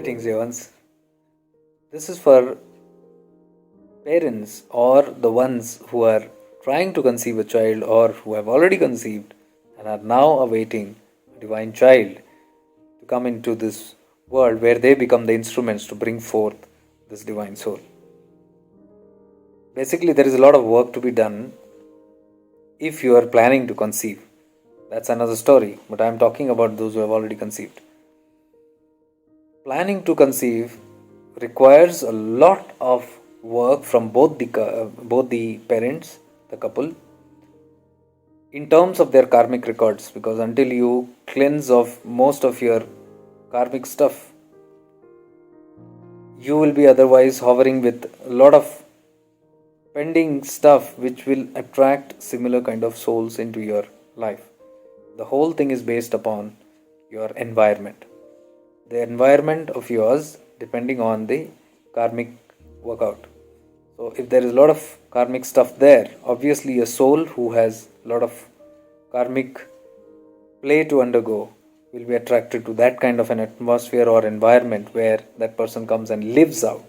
Greetings, Evans. This is for parents or the ones who are trying to conceive a child or who have already conceived and are now awaiting a divine child to come into this world where they become the instruments to bring forth this divine soul. Basically, there is a lot of work to be done if you are planning to conceive. That's another story, but I am talking about those who have already conceived. Planning to conceive requires a lot of work from both the parents, the couple, in terms of their karmic records, because until you cleanse of most of your karmic stuff, you will be otherwise hovering with a lot of pending stuff which will attract similar kind of souls into your life. The whole thing is based upon your environment. The environment of yours depending on the karmic workout. So if there is a lot of karmic stuff there, obviously a soul who has a lot of karmic play to undergo will be attracted to that kind of an atmosphere or environment where that person comes and lives out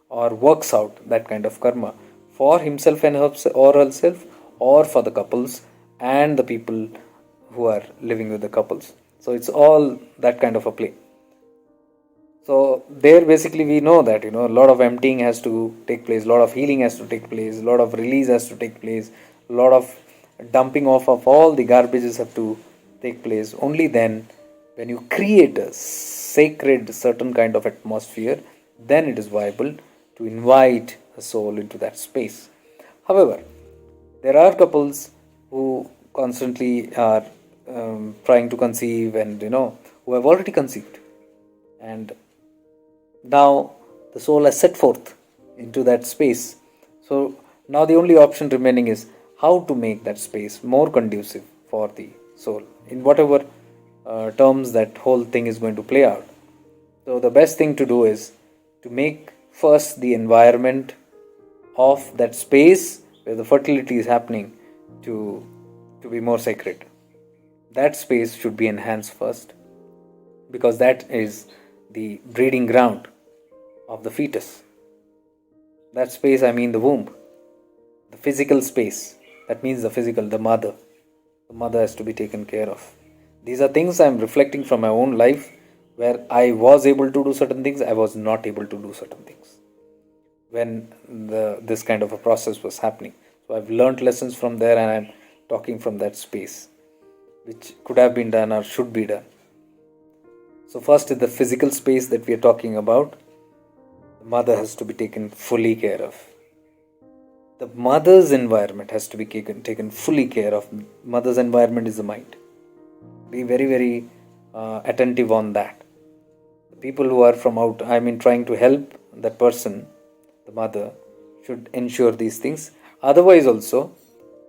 or works out that kind of karma for himself and or herself, or for the couples and the people who are living with the couples. So it's all that kind of a play. So there basically we know that a lot of emptying has to take place, a lot of healing has to take place, a lot of release has to take place, a lot of dumping off of all the garbages have to take place. Only then, when you create a sacred certain kind of atmosphere, then it is viable to invite a soul into that space. However, there are couples who constantly are trying to conceive and who have already conceived, and now the soul has set forth into that space. So now the only option remaining is how to make that space more conducive for the soul in whatever terms that whole thing is going to play out. So the best thing to do is to make first the environment of that space where the fertility is happening to be more sacred. That space should be enhanced first, because that is the breeding ground of the fetus. That space, I mean the womb, the physical space. That means the physical, the mother. The mother has to be taken care of. These are things I am reflecting from my own life, where I was able to do certain things, I was not able to do certain things when this kind of a process was happening. So I've learned lessons from there, and I'm talking from that space, which could have been done or should be done. So first is the physical space that we are talking about. The mother has to be taken fully care of. The mother's environment has to be taken fully care of. Mother's environment is the mind. Be very, very attentive on that. The people who are from out, trying to help that person, the mother, should ensure these things. Otherwise also,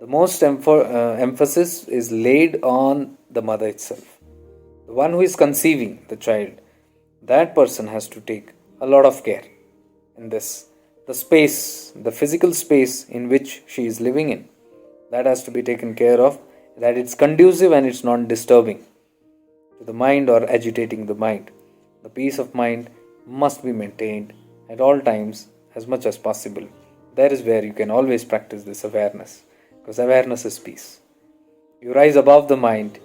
the most emphasis is laid on the mother itself. The one who is conceiving the child, that person has to take a lot of care in this. The space, the physical space in which she is living in, that has to be taken care of, that it's conducive and it's not disturbing to the mind or agitating the mind. The peace of mind must be maintained at all times as much as possible. That is where you can always practice this awareness, because awareness is peace. You rise above the mind.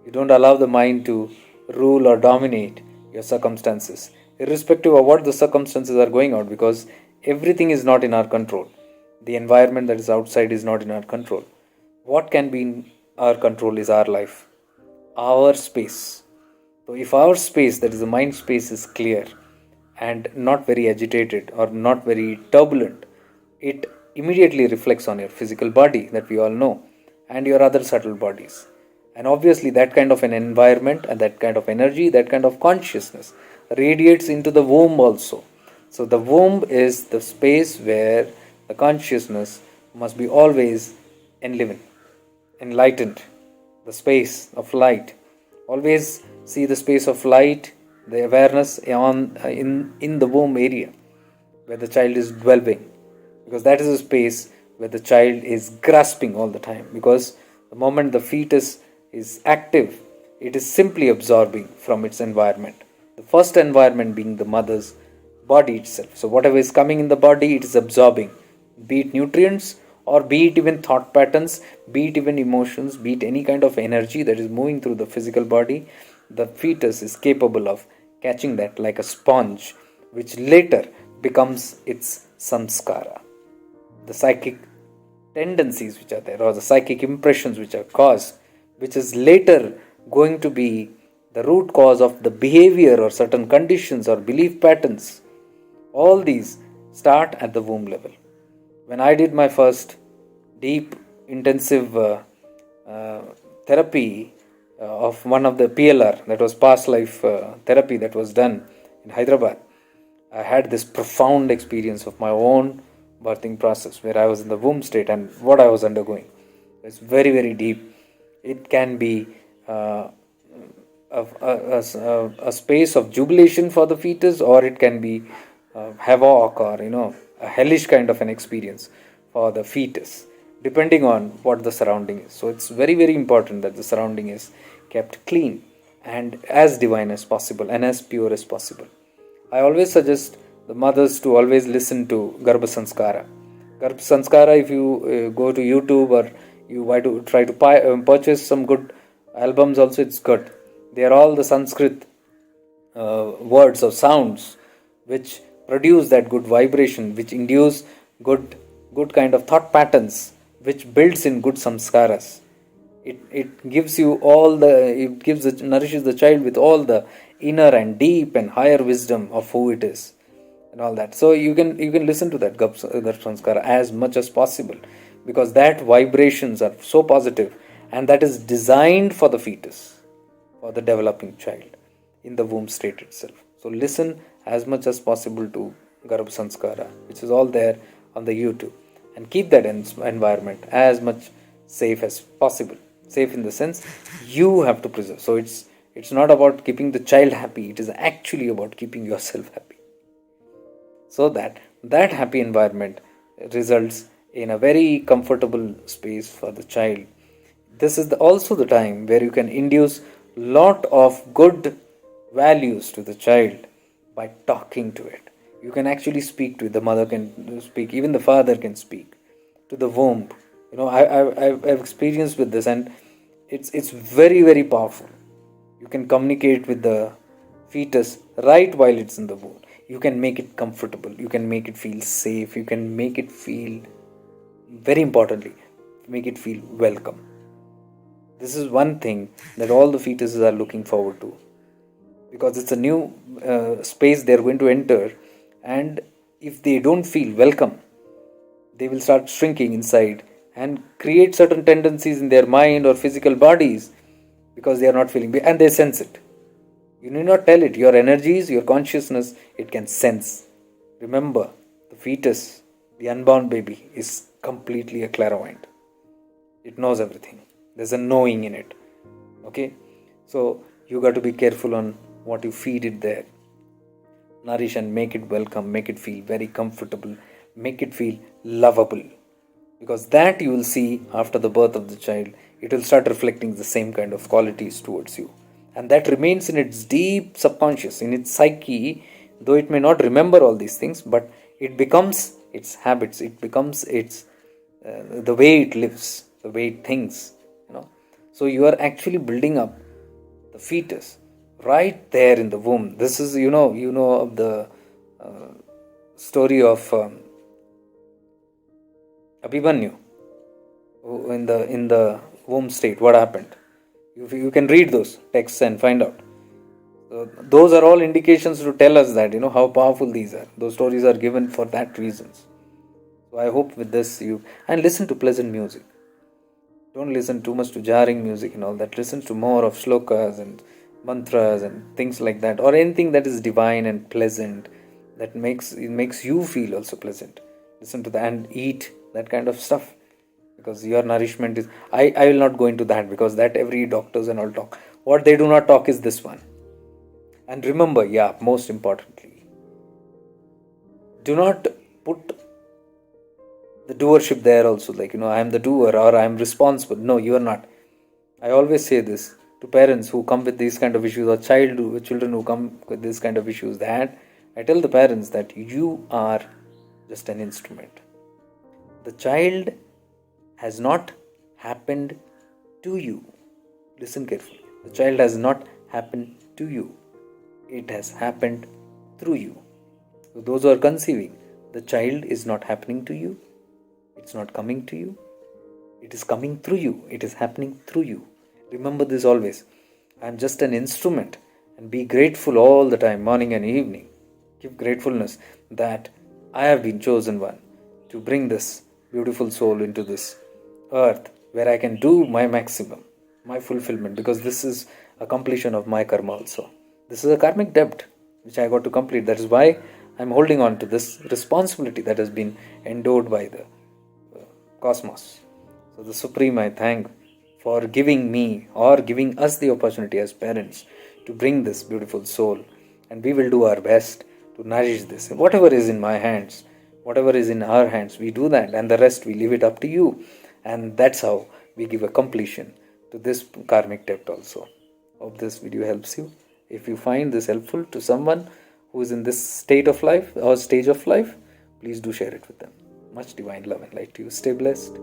You don't allow the mind to rule or dominate your circumstances, irrespective of what the circumstances are going on, because everything is not in our control. The environment that is outside is not in our control. What can be in our control is our life, our space. So if our space, that is the mind space, is clear and not very agitated or not very turbulent, it immediately reflects on your physical body, that we all know, and your other subtle bodies. And obviously that kind of an environment and that kind of energy, that kind of consciousness radiates into the womb also. So the womb is the space where the consciousness must be always enlightened, the space of light. Always see the space of light, the awareness in the womb area where the child is dwelling, because that is a space where the child is grasping all the time, because the moment the fetus is active, it is simply absorbing from its environment. The first environment being the mother's body itself. So whatever is coming in the body, it is absorbing, be it nutrients or be it even thought patterns, be it even emotions, be it any kind of energy that is moving through the physical body. The fetus is capable of catching that like a sponge, which later becomes its samskara, the psychic tendencies which are there, or the psychic impressions which are caused, which is later going to be the root cause of the behavior or certain conditions or belief patterns. All these start at the womb level. When I did my first deep, intensive uh, therapy of one of the PLR, that was past life therapy that was done in Hyderabad, I had this profound experience of my own birthing process where I was in the womb state and what I was undergoing. It's very, very deep. It can be a space of jubilation for the fetus, or it can be havoc, or a hellish kind of an experience for the fetus, depending on what the surrounding is. So it's very, very important that the surrounding is kept clean and as divine as possible and as pure as possible. I always suggest the mothers to always listen to Garbha Sanskara. Garbha Sanskara, if you go to YouTube or you try to purchase some good albums also, it's good. They are all the Sanskrit words or sounds which produce that good vibration, which induce good kind of thought patterns, which builds in good samskaras. It gives you nourishes the child with all the inner and deep and higher wisdom of who it is and all that. So you can listen to that Garbha Sanskara as much as possible, because that vibrations are so positive and that is designed for the fetus, for the developing child in the womb state itself. So listen as much as possible to Garbha Sanskara, which is all there on the YouTube, and keep that environment as much safe as possible. Safe in the sense you have to preserve. So it's not about keeping the child happy, it is actually about keeping yourself happy. So that happy environment results in a very comfortable space for the child. This is also the time where you can induce lot of good values to the child by talking to it. You can actually speak to it. The mother can speak, even the father can speak to the womb. I've experienced with this, and it's very, very powerful. You can communicate with the fetus right while it's in the womb. You can make it comfortable. You can make it feel safe. You can make it feel, very importantly, make it feel welcome. This is one thing that all the fetuses are looking forward to, because it's a new space they're going to enter, and if they don't feel welcome, they will start shrinking inside and create certain tendencies in their mind or physical bodies, because they are not feeling, and they sense it. You need not tell it. Your energies, your consciousness, it can sense. Remember, the fetus, the unborn baby, is completely a clairvoyant. It knows everything. There's a knowing in it. Okay? So you got to be careful on what you feed it there. Nourish and make it welcome, make it feel very comfortable, make it feel lovable. Because that you will see after the birth of the child, it will start reflecting the same kind of qualities towards you. And that remains in its deep subconscious, in its psyche, though it may not remember all these things, but it becomes its habits, it becomes its the way it lives, the way it thinks. So you are actually building up the fetus right there in the womb. This is of the story of Abhimanyu in the womb state. What happened? You can read those texts and find out. So those are all indications to tell us that how powerful these are. Those stories are given for that reasons. So I hope with this and listen to pleasant music. Don't listen too much to jarring music and all that. Listen to more of shlokas and mantras and things like that, or anything that is divine and pleasant, that makes you feel also pleasant. Listen to that and eat that kind of stuff, because your nourishment is. I will not go into that, because that every doctors and all talk. What they do not talk is this one. And remember, most importantly, do not put the doership there also, like I am the doer or I am responsible. No, you are not. I always say this: to parents who come with these kind of issues, or children who come with this kind of issues, that I tell the parents that you are just an instrument. The child has not happened to you. Listen carefully. The child has not happened to you. It has happened through you. So those who are conceiving, the child is not happening to you. It's not coming to you. It is coming through you. It is happening through you. Remember this always. I am just an instrument, and be grateful all the time, morning and evening. Give gratefulness that I have been chosen one to bring this beautiful soul into this earth where I can do my maximum, my fulfillment, because this is a completion of my karma also. This is a karmic debt which I got to complete. That is why I'm holding on to this responsibility that has been endowed by the cosmos. So the Supreme, I thank for giving me or giving us the opportunity as parents to bring this beautiful soul, and we will do our best to nourish this. Whatever is in my hands, whatever is in our hands, we do that, and the rest we leave it up to you. And that's how we give a completion to this karmic debt also. Hope this video helps you. If you find this helpful to someone who is in this state of life or stage of life, please do share it with them. Much divine love and light to you. Stay blessed.